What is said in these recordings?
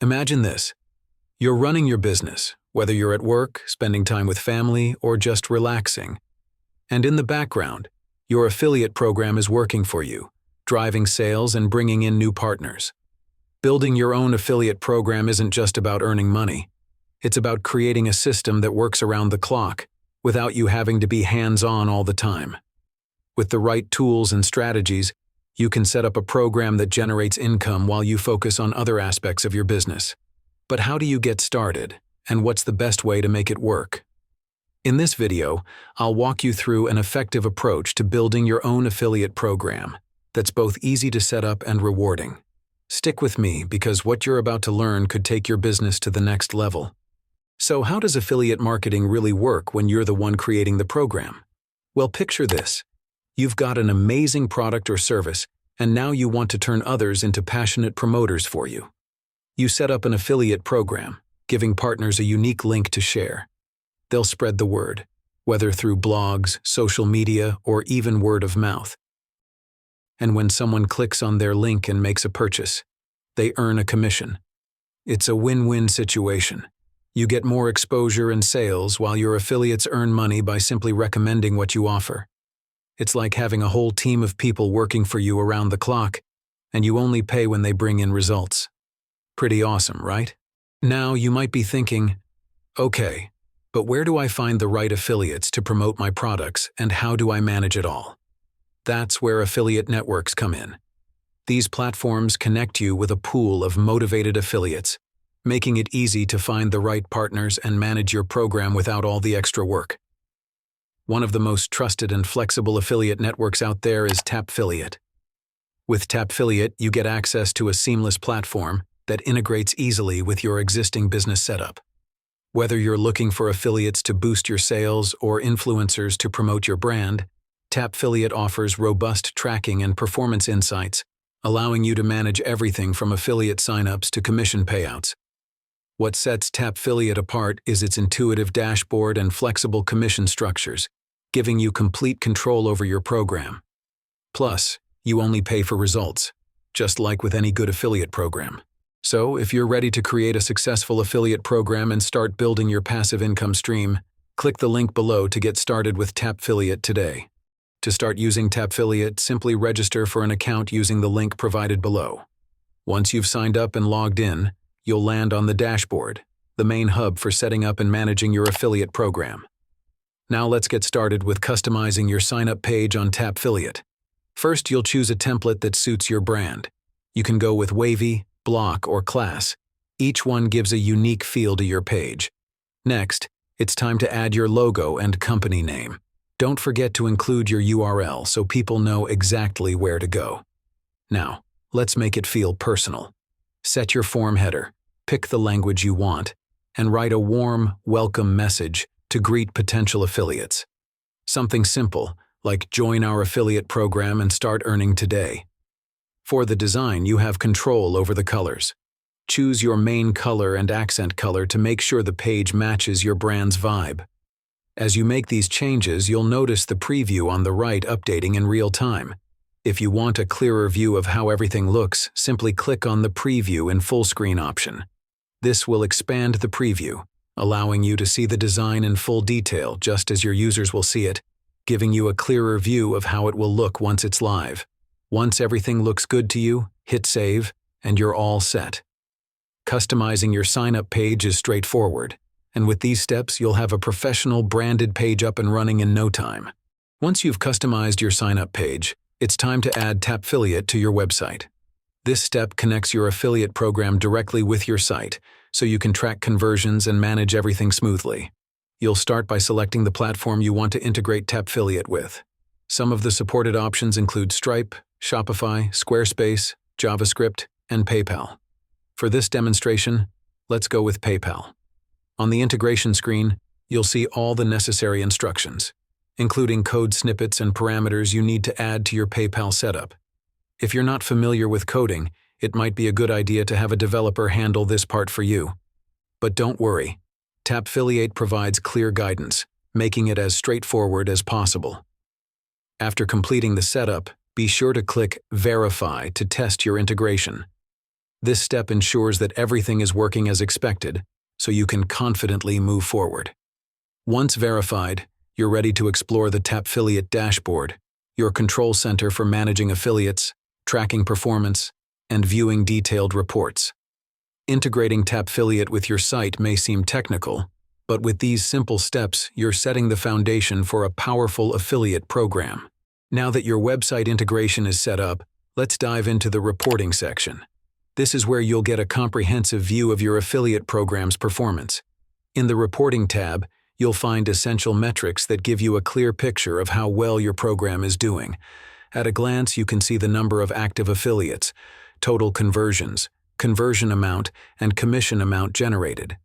Imagine this. You're running your business, whether you're at work, spending time with family, or just relaxing. And in the background, your affiliate program is working for you, driving sales and bringing in new partners. Building your own affiliate program isn't just about earning money. It's about creating a system that works around the clock, without you having to be hands-on all the time. With the right tools and strategies, you can set up a program that generates income while you focus on other aspects of your business. But how do you get started, and what's the best way to make it work? In this video, I'll walk you through an effective approach to building your own affiliate program that's both easy to set up and rewarding. Stick with me because what you're about to learn could take your business to the next level. So how does affiliate marketing really work when you're the one creating the program? Well, picture this. You've got an amazing product or service, and now you want to turn others into passionate promoters for you. You set up an affiliate program, giving partners a unique link to share. They'll spread the word, whether through blogs, social media, or even word of mouth. And when someone clicks on their link and makes a purchase, they earn a commission. It's a win-win situation. You get more exposure and sales while your affiliates earn money by simply recommending what you offer. It's like having a whole team of people working for you around the clock, and you only pay when they bring in results. Pretty awesome, right? Now you might be thinking, okay, but where do I find the right affiliates to promote my products, and how do I manage it all? That's where affiliate networks come in. These platforms connect you with a pool of motivated affiliates, making it easy to find the right partners and manage your program without all the extra work. One of the most trusted and flexible affiliate networks out there is Tapfiliate. With Tapfiliate, you get access to a seamless platform that integrates easily with your existing business setup. Whether you're looking for affiliates to boost your sales or influencers to promote your brand, Tapfiliate offers robust tracking and performance insights, allowing you to manage everything from affiliate signups to commission payouts. What sets Tapfiliate apart is its intuitive dashboard and flexible commission structures, giving you complete control over your program. Plus, you only pay for results, just like with any good affiliate program. So, if you're ready to create a successful affiliate program and start building your passive income stream, click the link below to get started with Tapfiliate today. To start using Tapfiliate, simply register for an account using the link provided below. Once you've signed up and logged in, you'll land on the dashboard, the main hub for setting up and managing your affiliate program. Now let's get started with customizing your sign-up page on Tapfiliate. First, you'll choose a template that suits your brand. You can go with wavy, block, or class. Each one gives a unique feel to your page. Next, it's time to add your logo and company name. Don't forget to include your URL so people know exactly where to go. Now, let's make it feel personal. Set your form header, pick the language you want, and write a warm, welcome message to greet potential affiliates. Something simple, like join our affiliate program and start earning today. For the design, you have control over the colors. Choose your main color and accent color to make sure the page matches your brand's vibe. As you make these changes, you'll notice the preview on the right updating in real time. If you want a clearer view of how everything looks, simply click on the Preview in Full Screen option. This will expand the preview, allowing you to see the design in full detail just as your users will see it, giving you a clearer view of how it will look once it's live. Once everything looks good to you, hit Save, and you're all set. Customizing your sign-up page is straightforward, and with these steps, you'll have a professional branded page up and running in no time. Once you've customized your sign-up page, it's time to add Tapfiliate to your website. This step connects your affiliate program directly with your site, so you can track conversions and manage everything smoothly. You'll start by selecting the platform you want to integrate Tapfiliate with. Some of the supported options include Stripe, Shopify, Squarespace, JavaScript, and PayPal. For this demonstration, let's go with PayPal. On the integration screen, you'll see all the necessary instructions, including code snippets and parameters you need to add to your PayPal setup. If you're not familiar with coding, it might be a good idea to have a developer handle this part for you. But don't worry, Tapfiliate provides clear guidance, making it as straightforward as possible. After completing the setup, be sure to click Verify to test your integration. This step ensures that everything is working as expected, so you can confidently move forward. Once verified, you're ready to explore the Tapfiliate dashboard, your control center for managing affiliates, tracking performance, and viewing detailed reports. Integrating Tapfiliate with your site may seem technical, but with these simple steps, you're setting the foundation for a powerful affiliate program. Now that your website integration is set up, let's dive into the reporting section. This is where you'll get a comprehensive view of your affiliate program's performance. In the Reporting tab, you'll find essential metrics that give you a clear picture of how well your program is doing. At a glance, you can see the number of active affiliates, total conversions, conversion amount, and commission amount generated.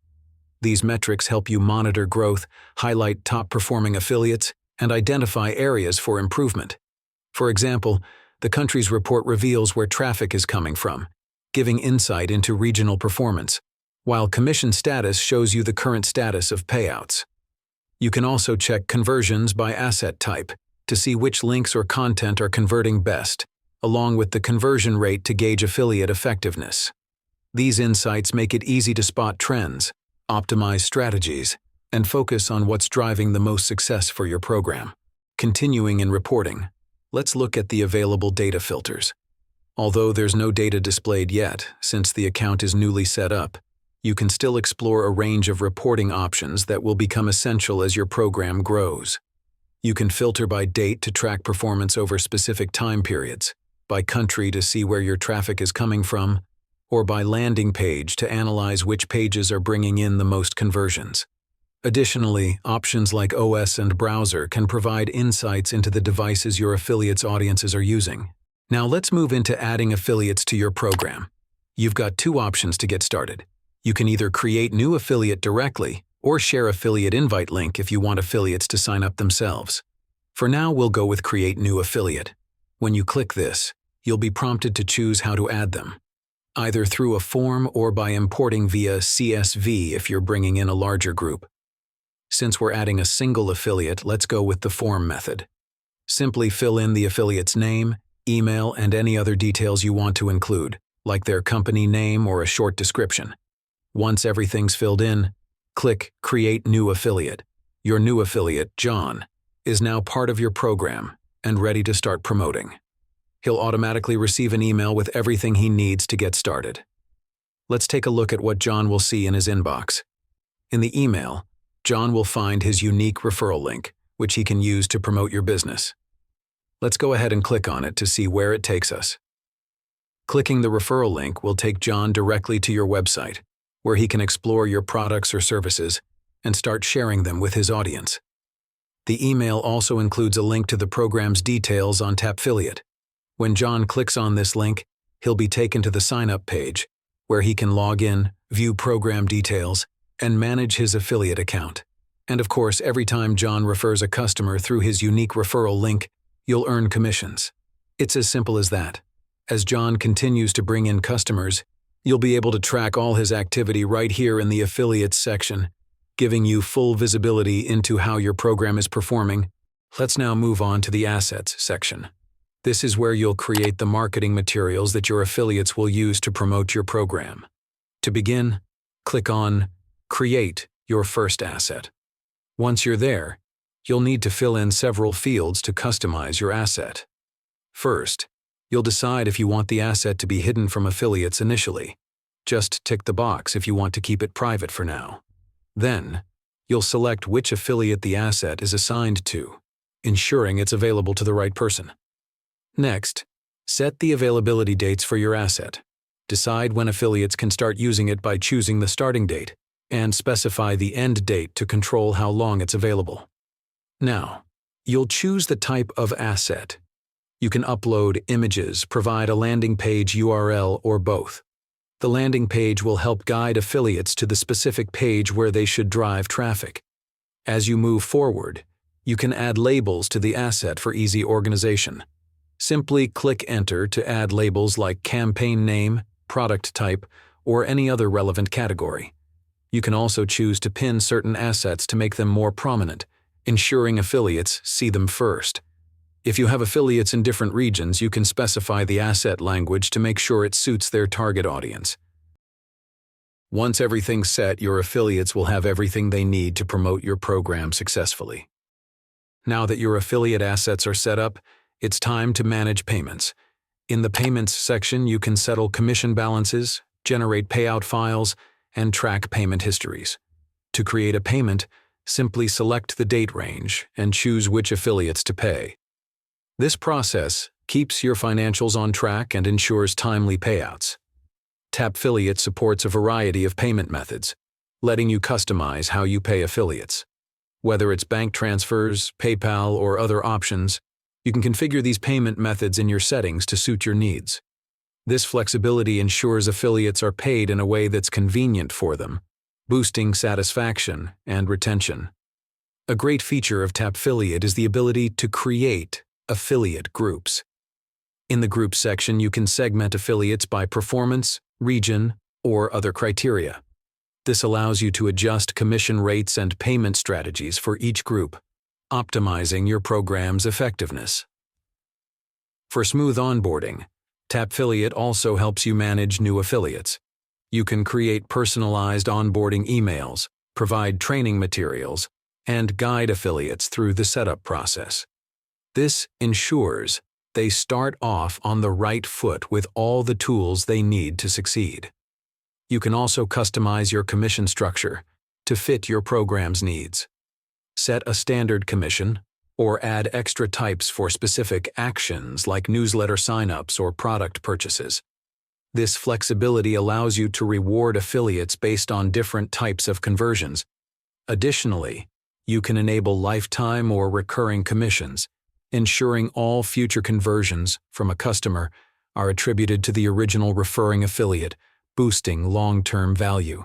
These metrics help you monitor growth, highlight top-performing affiliates, and identify areas for improvement. For example, the country's report reveals where traffic is coming from, giving insight into regional performance, while commission status shows you the current status of payouts. You can also check conversions by asset type to see which links or content are converting best, along with the conversion rate to gauge affiliate effectiveness. These insights make it easy to spot trends, optimize strategies, and focus on what's driving the most success for your program. Continuing in reporting, let's look at the available data filters. Although there's no data displayed yet, since the account is newly set up, you can still explore a range of reporting options that will become essential as your program grows. You can filter by date to track performance over specific time periods, by country to see where your traffic is coming from, or by landing page to analyze which pages are bringing in the most conversions. Additionally, options like OS and browser can provide insights into the devices your affiliates' audiences are using. Now let's move into adding affiliates to your program. You've got two options to get started. You can either create new affiliate directly or share affiliate invite link if you want affiliates to sign up themselves. For now, we'll go with create new affiliate. When you click this, you'll be prompted to choose how to add them, either through a form or by importing via CSV if you're bringing in a larger group. Since we're adding a single affiliate, let's go with the form method. Simply fill in the affiliate's name, email, and any other details you want to include, like their company name or a short description. Once everything's filled in, click Create New Affiliate. Your new affiliate, John, is now part of your program and ready to start promoting. He'll automatically receive an email with everything he needs to get started. Let's take a look at what John will see in his inbox. In the email, John will find his unique referral link, which he can use to promote your business. Let's go ahead and click on it to see where it takes us. Clicking the referral link will take John directly to your website, where he can explore your products or services and start sharing them with his audience. The email also includes a link to the program's details on Tapfiliate. When John clicks on this link, he'll be taken to the sign-up page, where he can log in, view program details, and manage his affiliate account. And of course, every time John refers a customer through his unique referral link, you'll earn commissions. It's as simple as that. As John continues to bring in customers, you'll be able to track all his activity right here in the affiliates section, giving you full visibility into how your program is performing. Let's now move on to the assets section. This is where you'll create the marketing materials that your affiliates will use to promote your program. To begin, click on Create Your First Asset. Once you're there, you'll need to fill in several fields to customize your asset. First, you'll decide if you want the asset to be hidden from affiliates initially. Just tick the box if you want to keep it private for now. Then, you'll select which affiliate the asset is assigned to, ensuring it's available to the right person. Next, set the availability dates for your asset. Decide when affiliates can start using it by choosing the starting date, and specify the end date to control how long it's available. Now, you'll choose the type of asset. You can upload images, provide a landing page URL, or both. The landing page will help guide affiliates to the specific page where they should drive traffic. As you move forward, you can add labels to the asset for easy organization. Simply click Enter to add labels like campaign name, product type, or any other relevant category. You can also choose to pin certain assets to make them more prominent, ensuring affiliates see them first. If you have affiliates in different regions, you can specify the asset language to make sure it suits their target audience. Once everything's set, your affiliates will have everything they need to promote your program successfully. Now that your affiliate assets are set up, it's time to manage payments. In the Payments section, you can settle commission balances, generate payout files, and track payment histories. To create a payment, simply select the date range and choose which affiliates to pay. This process keeps your financials on track and ensures timely payouts. Tapfiliate supports a variety of payment methods, letting you customize how you pay affiliates. Whether it's bank transfers, PayPal, or other options, you can configure these payment methods in your settings to suit your needs. This flexibility ensures affiliates are paid in a way that's convenient for them, boosting satisfaction and retention. A great feature of Tapfiliate is the ability to create affiliate groups. In the Groups section, you can segment affiliates by performance, region, or other criteria. This allows you to adjust commission rates and payment strategies for each group, optimizing your program's effectiveness. For smooth onboarding, Tapfiliate also helps you manage new affiliates. You can create personalized onboarding emails, provide training materials, and guide affiliates through the setup process. This ensures they start off on the right foot with all the tools they need to succeed. You can also customize your commission structure to fit your program's needs. Set a standard commission or add extra types for specific actions like newsletter signups or product purchases. This flexibility allows you to reward affiliates based on different types of conversions. Additionally, you can enable lifetime or recurring commissions, ensuring all future conversions from a customer are attributed to the original referring affiliate, boosting long-term value.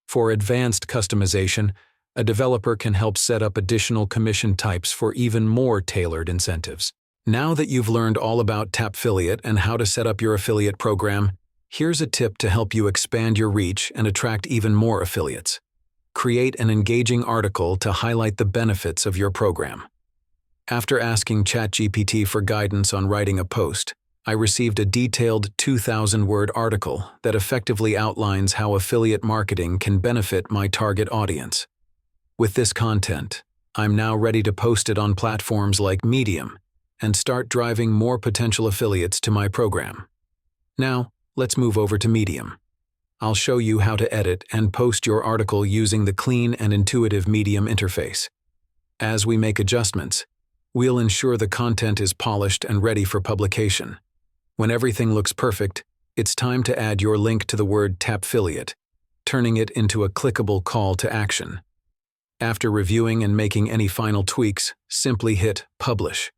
For advanced customization, a developer can help set up additional commission types for even more tailored incentives. Now that you've learned all about Tapfiliate and how to set up your affiliate program, here's a tip to help you expand your reach and attract even more affiliates. Create an engaging article to highlight the benefits of your program. After asking ChatGPT for guidance on writing a post, I received a detailed 2,000-word article that effectively outlines how affiliate marketing can benefit my target audience. With this content, I'm now ready to post it on platforms like Medium and start driving more potential affiliates to my program. Now, let's move over to Medium. I'll show you how to edit and post your article using the clean and intuitive Medium interface. As we make adjustments, we'll ensure the content is polished and ready for publication. When everything looks perfect, it's time to add your link to the word Tapfiliate, turning it into a clickable call to action. After reviewing and making any final tweaks, simply hit Publish.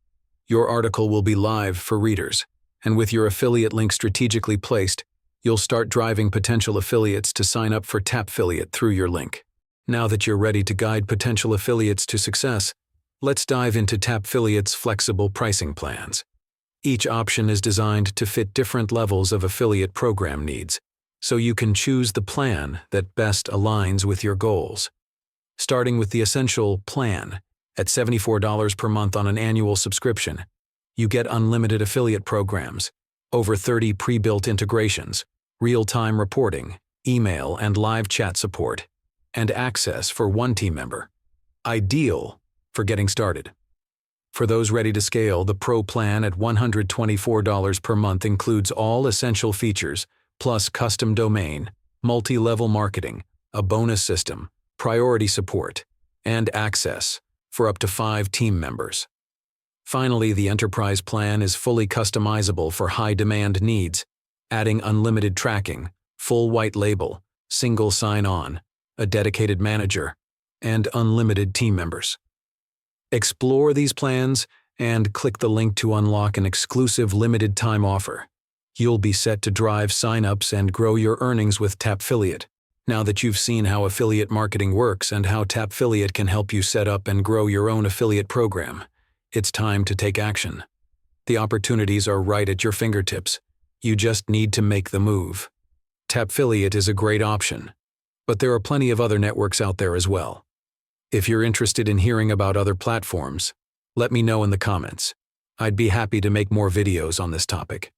Your article will be live for readers, and with your affiliate link strategically placed, you'll start driving potential affiliates to sign up for Tapfiliate through your link. Now that you're ready to guide potential affiliates to success, let's dive into Tapfiliate's flexible pricing plans. Each option is designed to fit different levels of affiliate program needs, so you can choose the plan that best aligns with your goals. Starting with the Essential Plan, at $74 per month on an annual subscription, you get unlimited affiliate programs, over 30 pre-built integrations, real-time reporting, email and live chat support, and access for one team member. Ideal for getting started. For those ready to scale, the Pro plan at $124 per month includes all essential features, plus custom domain, multi-level marketing, a bonus system, priority support, and access for up to 5 team members. Finally, the Enterprise plan is fully customizable for high-demand needs, adding unlimited tracking, full white label, single sign-on, a dedicated manager, and unlimited team members. Explore these plans and click the link to unlock an exclusive limited-time offer. You'll be set to drive sign-ups and grow your earnings with Tapfiliate. Now that you've seen how affiliate marketing works and how Tapfiliate can help you set up and grow your own affiliate program, it's time to take action. The opportunities are right at your fingertips. You just need to make the move. Tapfiliate is a great option, but there are plenty of other networks out there as well. If you're interested in hearing about other platforms, let me know in the comments. I'd be happy to make more videos on this topic.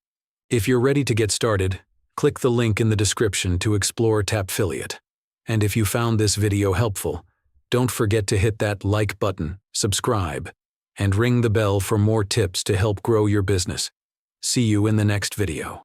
If you're ready to get started, click the link in the description to explore Tapfiliate. And if you found this video helpful, don't forget to hit that like button, subscribe, and ring the bell for more tips to help grow your business. See you in the next video.